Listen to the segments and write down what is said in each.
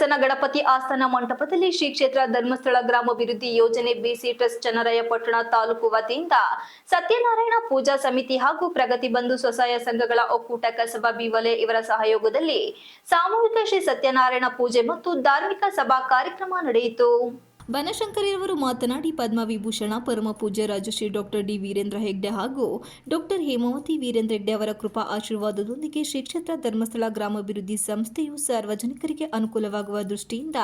ಪ್ರಸನ್ನ ಗಣಪತಿ ಆಸ್ಥಾನ ಮಂಟಪದಲ್ಲಿ ಶ್ರೀ ಕ್ಷೇತ್ರ ಧರ್ಮಸ್ಥಳ ಗ್ರಾಮಾಭಿವೃದ್ಧಿ ಯೋಜನೆ ಬಿಸಿ ಟ್ರಸ್ಟ್ ಚನ್ನರಾಯಪಟ್ಟಣ ತಾಲೂಕು ವತಿಯಿಂದ ಸತ್ಯನಾರಾಯಣ ಪೂಜಾ ಸಮಿತಿ ಹಾಗೂ ಪ್ರಗತಿ ಬಂಧು ಸ್ವಸಹಾಯ ಸಂಘಗಳ ಒಕ್ಕೂಟ ಕಸಬಾ ಬಿವಲೆ ಇವರ ಸಹಯೋಗದಲ್ಲಿ ಸಾಮೂಹಿಕ ಶ್ರೀ ಸತ್ಯನಾರಾಯಣ ಪೂಜೆ ಮತ್ತು ಧಾರ್ಮಿಕ ಸಭಾ ಕಾರ್ಯಕ್ರಮ ನಡೆಯಿತು. ಬನಶಂಕರಿಯವರು ಮಾತನಾಡಿ ಪದ್ಮವಿಭೂಷಣ ಪರಮ ಪೂಜ್ಯ ರಾಜಶ್ರೀ ಡಾಕ್ಟರ್ ಡಿ ವೀರೇಂದ್ರ ಹೆಗ್ಡೆ ಹಾಗೂ ಡಾಕ್ಟರ್ ಹೇಮಾವತಿ ವೀರೇಂದ್ರ ಹೆಗ್ಡೆ ಅವರ ಕೃಪಾ ಆಶೀರ್ವಾದದೊಂದಿಗೆ ಶ್ರೀ ಕ್ಷೇತ್ರ ಧರ್ಮಸ್ಥಳ ಗ್ರಾಮಾಭಿವೃದ್ಧಿ ಸಂಸ್ಥೆಯು ಸಾರ್ವಜನಿಕರಿಗೆ ಅನುಕೂಲವಾಗುವ ದೃಷ್ಟಿಯಿಂದ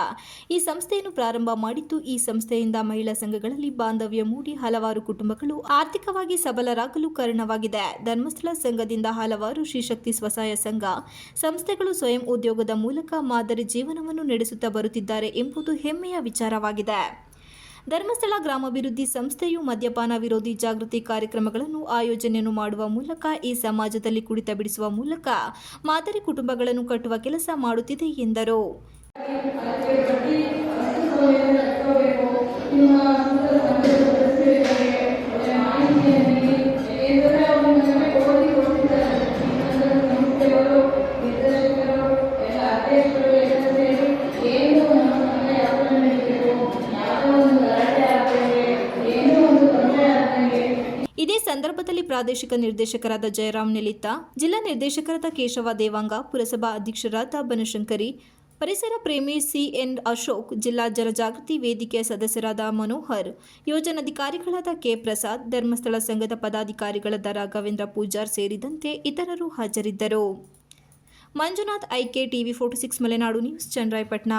ಈ ಸಂಸ್ಥೆಯನ್ನು ಪ್ರಾರಂಭ ಮಾಡಿದ್ದು, ಈ ಸಂಸ್ಥೆಯಿಂದ ಮಹಿಳಾ ಸಂಘಗಳಲ್ಲಿ ಬಾಂಧವ್ಯ ಮೂಡಿ ಹಲವಾರು ಕುಟುಂಬಗಳು ಆರ್ಥಿಕವಾಗಿ ಸಬಲರಾಗಲು ಕಾರಣವಾಗಿದೆ. ಧರ್ಮಸ್ಥಳ ಸಂಘದಿಂದ ಹಲವಾರು ಶ್ರೀಶಕ್ತಿ ಸ್ವಸಹಾಯ ಸಂಘ ಸಂಸ್ಥೆಗಳು ಸ್ವಯಂ ಉದ್ಯೋಗದ ಮೂಲಕ ಮಾದರಿ ಜೀವನವನ್ನು ನಡೆಸುತ್ತಾ ಬರುತ್ತಿದ್ದಾರೆ ಎಂಬುದು ಹೆಮ್ಮೆಯ ವಿಚಾರವಾಗಿದೆ. ಧರ್ಮಸ್ಥಳ ಗ್ರಾಮಾಭಿವೃದ್ಧಿ ಸಂಸ್ಥೆಯು ಮದ್ಯಪಾನ ವಿರೋಧಿ ಜಾಗೃತಿ ಕಾರ್ಯಕ್ರಮಗಳನ್ನು ಆಯೋಜನೆಯನ್ನು ಮಾಡುವ ಮೂಲಕ ಈ ಸಮಾಜದಲ್ಲಿ ಕುಡಿತ ಬಿಡಿಸುವ ಮೂಲಕ ಮಾದರಿ ಕುಟುಂಬಗಳನ್ನು ಕಟ್ಟುವ ಕೆಲಸ ಮಾಡುತ್ತಿದೆ ಎಂದರು. ಇದೇ ಸಂದರ್ಭದಲ್ಲಿ ಪ್ರಾದೇಶಿಕ ನಿರ್ದೇಶಕರಾದ ಜಯರಾಮ್ ನೆಲಿತ್ತ, ಜಿಲ್ಲಾ ನಿರ್ದೇಶಕರಾದ ಕೇಶವ ದೇವಾಂಗ, ಪುರಸಭಾ ಅಧ್ಯಕ್ಷರಾದ ಬನಶಂಕರಿ, ಪರಿಸರ ಪ್ರೇಮಿ ಸಿಎನ್ ಅಶೋಕ್, ಜಿಲ್ಲಾ ಜಲಜಾಗೃತಿ ವೇದಿಕೆಯ ಸದಸ್ಯರಾದ ಮನೋಹರ್, ಯೋಜನಾಧಿಕಾರಿಗಳಾದ ಕೆ ಪ್ರಸಾದ್, ಧರ್ಮಸ್ಥಳ ಸಂಘದ ಪದಾಧಿಕಾರಿಗಳಾದ ರಾಘವೇಂದ್ರ ಪೂಜಾರ್ ಸೇರಿದಂತೆ ಇತರರು ಹಾಜರಿದ್ದರು. Manjunath, I K TV 46 Malenadu news, Channarayapatna.